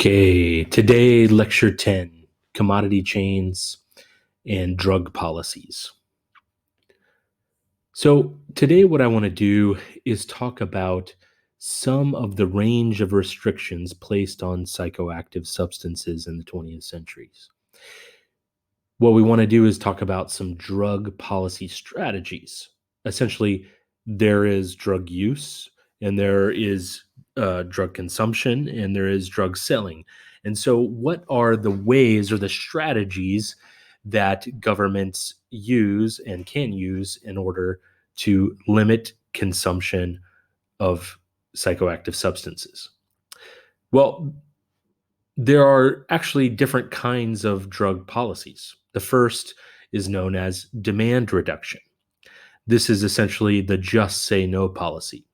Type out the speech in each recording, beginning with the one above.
Okay, today, lecture 10, commodity chains and drug policies. So, today, what I want to do is talk about some of the range of restrictions placed on psychoactive substances in the 20th centuries. What we want to do is talk about some drug policy strategies. Essentially, there is drug use and there is drug consumption and there is drug selling. And so, what are the ways or the strategies that governments use and can use in order to limit consumption of psychoactive substances? Well, there are actually different kinds of drug policies. The first is known as demand reduction. This is essentially the just say no policy.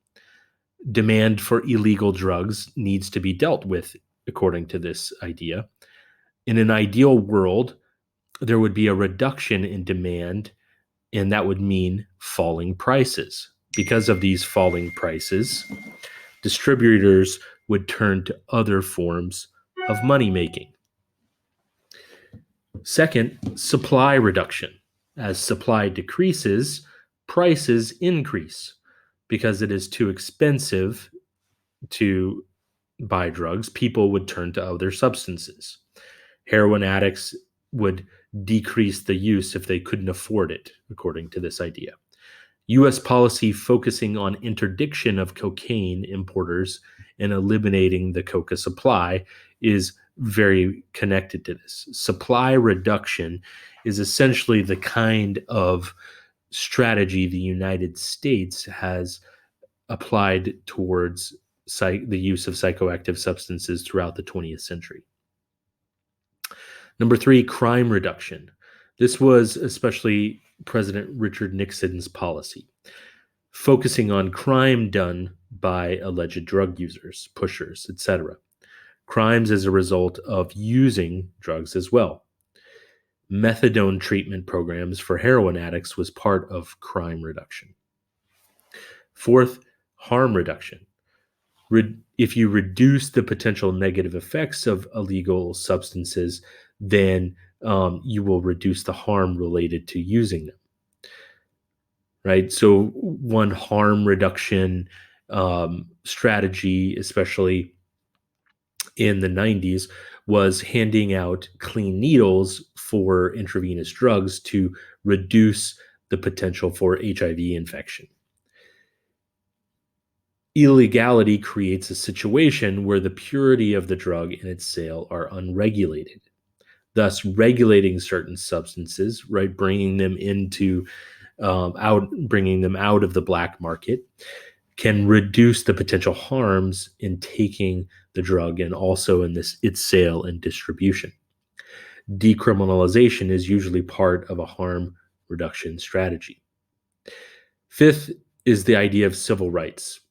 Demand for illegal drugs needs to be dealt with according to this idea. In an ideal world, there would be a reduction in demand, and that would mean falling prices. Because of these falling prices, distributors would turn to other forms of money making. Second, supply reduction. As supply decreases, prices increase because it is too expensive to buy drugs. People would turn to other substances. Heroin addicts would decrease the use if they couldn't afford it, according to this idea. U.S. policy focusing on interdiction of cocaine importers and eliminating the coca supply is very connected to this. Supply reduction is essentially the kind of strategy the United States has applied towards the use of psychoactive substances throughout the 20th century. Number three, crime reduction. This was especially President Richard Nixon's policy, focusing on crime done by alleged drug users, pushers, etc. Crimes as a result of using drugs as well. Methadone treatment programs for heroin addicts was part of crime reduction. Fourth, harm reduction. If you reduce the potential negative effects of illegal substances, then you will reduce the harm related to using them. Right? So one harm reduction strategy, especially in the 90s, was handing out clean needles for intravenous drugs to reduce the potential for HIV infection. Illegality creates a situation where the purity of the drug and its sale are unregulated. Thus, regulating certain substances, right, bringing them out of the black market, can reduce the potential harms in taking the drug and also in its sale and distribution. Decriminalization is usually part of a harm reduction strategy. Fifth is the idea of civil rights,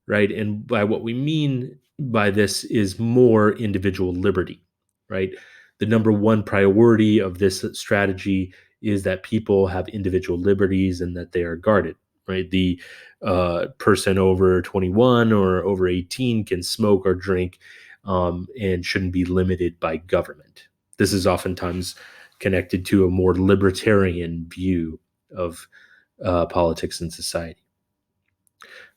right? And by what we mean by this is more individual liberty, right? The number one priority of this strategy is that people have individual liberties and that they are guarded, right? The person over 21 or over 18 can smoke or drink and shouldn't be limited by government. This is oftentimes connected to a more libertarian view of politics and society.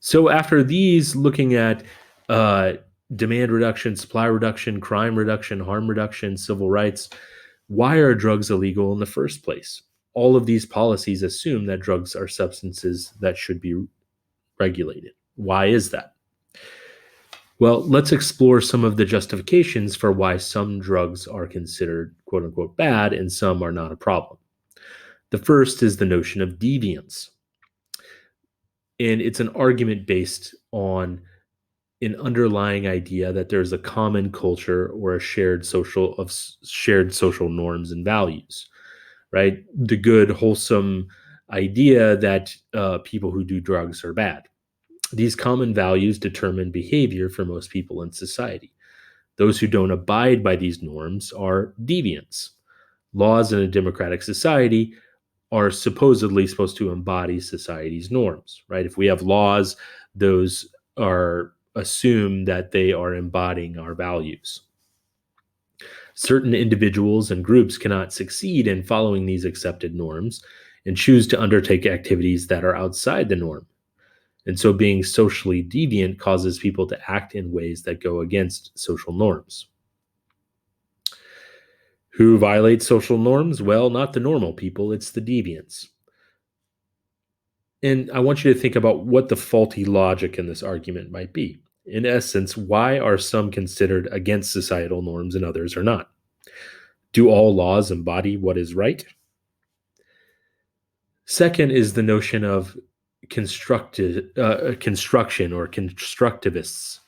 So after these, looking at demand reduction, supply reduction, crime reduction, harm reduction, civil rights, why are drugs illegal in the first place? All of these policies assume that drugs are substances that should be regulated. Why is that? Well, let's explore some of the justifications for why some drugs are considered quote unquote bad and some are not a problem. The first is the notion of deviance. And it's an argument based on an underlying idea that there's a common culture or a shared social norms and values, right? The good, wholesome idea that people who do drugs are bad. These common values determine behavior for most people in society. Those who don't abide by these norms are deviants. Laws in a democratic society are supposedly supposed to embody society's norms, right? If we have laws, those are assume that they are embodying our values. Certain individuals and groups cannot succeed in following these accepted norms and choose to undertake activities that are outside the norm. And so being socially deviant causes people to act in ways that go against social norms. Who violates social norms? Well, not the normal people, it's the deviants. And I want you to think about what the faulty logic in this argument might be. In essence, why are some considered against societal norms and others are not? Do all laws embody what is right? Second is the notion of construction or constructivists.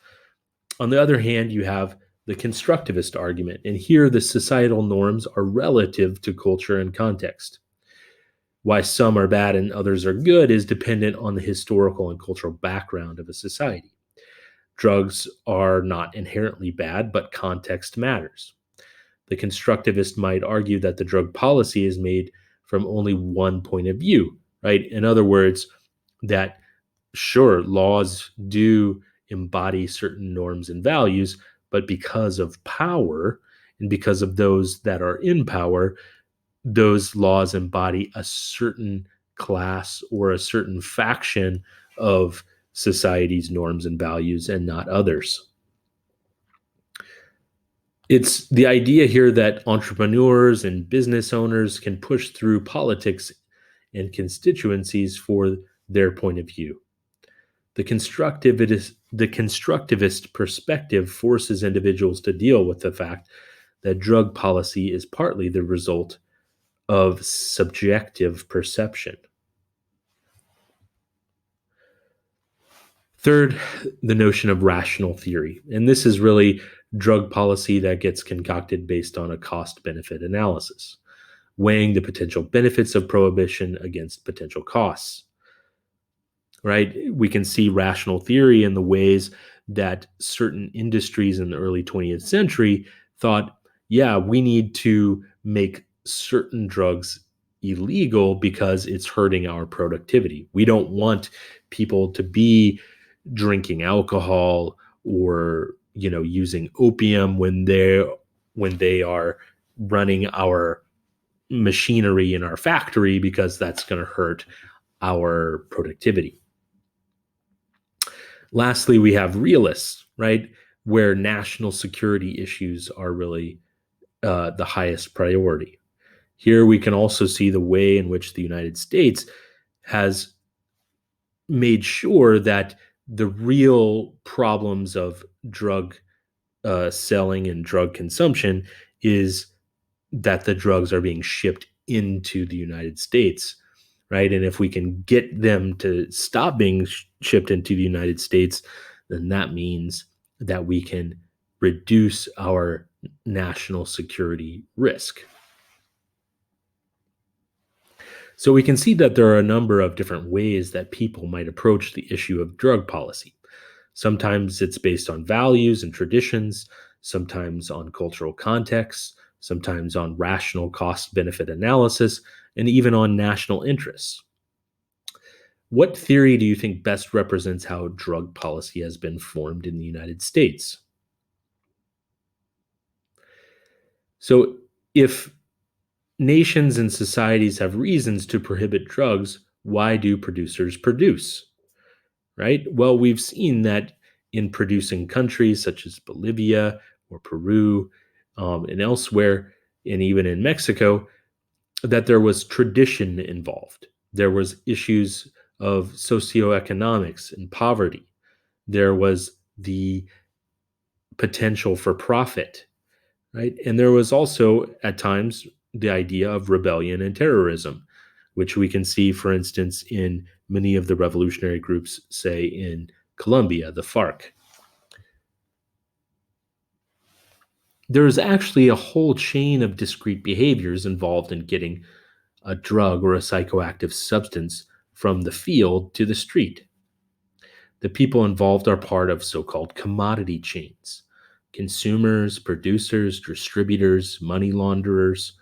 On the other hand, you have the constructivist argument, and here the societal norms are relative to culture and context. Why some are bad and others are good is dependent on the historical and cultural background of a society. Drugs are not inherently bad, but context matters. The constructivist might argue that the drug policy is made from only one point of view, right? In other words, that sure, laws do embody certain norms and values, but because of power and because of those that are in power, those laws embody a certain class or a certain faction of society's norms and values and not others. It's the idea here that entrepreneurs and business owners can push through politics and constituencies for their point of view. The constructivist perspective forces individuals to deal with the fact that drug policy is partly the result of subjective perception. Third, the notion of rational theory. And this is really drug policy that gets concocted based on a cost benefit analysis, weighing the potential benefits of prohibition against potential costs. Right? We can see rational theory in the ways that certain industries in the early 20th century thought, yeah, we need to make certain drugs illegal because it's hurting our productivity. We don't want people to be drinking alcohol or using opium when they are running our machinery in our factory because that's going to hurt our productivity. Lastly, we have realists, right, where national security issues are really the highest priority. Here we can also see the way in which the United States has made sure that the real problems of drug selling and drug consumption is that the drugs are being shipped into the United States, right? And if we can get them to stop being shipped into the United States, then that means that we can reduce our national security risk. So we can see that there are a number of different ways that people might approach the issue of drug policy. Sometimes it's based on values and traditions, sometimes on cultural context, sometimes on rational cost benefit analysis, and even on national interests. What theory do you think best represents how drug policy has been formed in the United States? So, if nations and societies have reasons to prohibit drugs, why do producers produce? Right? Well, we've seen that in producing countries such as Bolivia or Peru and elsewhere, and even in Mexico, that there was tradition involved. There was issues of socioeconomics and poverty. There was the potential for profit, right? And there was also at times the idea of rebellion and terrorism, which we can see, for instance, in many of the revolutionary groups, say in Colombia, the FARC. There is actually a whole chain of discrete behaviors involved in getting a drug or a psychoactive substance from the field to the street. The people involved are part of so called commodity chains: consumers, producers, distributors, money launderers.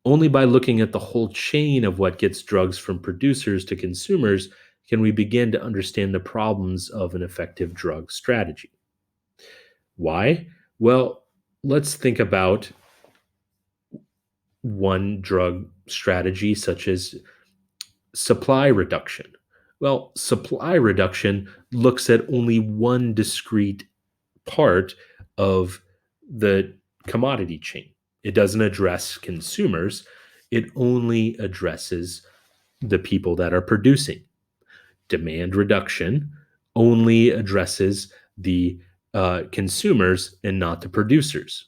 Only by looking at the whole chain of what gets drugs from producers to consumers can we begin to understand the problems of an effective drug strategy. Why? Well, let's think about one drug strategy, such as supply reduction. Well, supply reduction looks at only one discrete part of the commodity chain. It doesn't address consumers, it only addresses the people that are producing. Demand reduction only addresses the consumers and not the producers.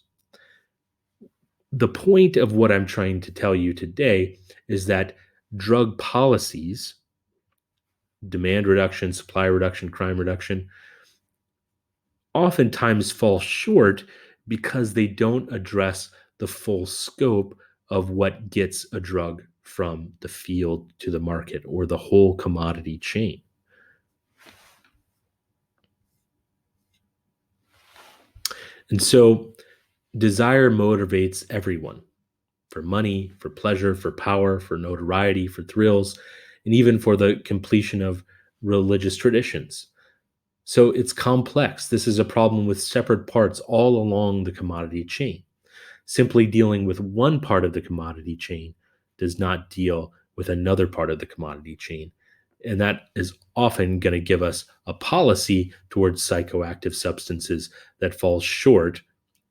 The point of what I'm trying to tell you today is that drug policies, demand reduction, supply reduction, crime reduction, oftentimes fall short because they don't address the full scope of what gets a drug from the field to the market or the whole commodity chain. And so desire motivates everyone for money, for pleasure, for power, for notoriety, for thrills, and even for the completion of religious traditions. So it's complex. This is a problem with separate parts all along the commodity chain. Simply dealing with one part of the commodity chain does not deal with another part of the commodity chain. And that is often going to give us a policy towards psychoactive substances that falls short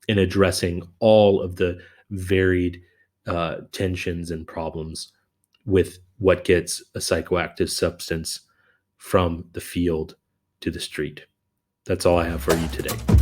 in addressing all of the varied tensions and problems with what gets a psychoactive substance from the field to the street. That's all I have for you today.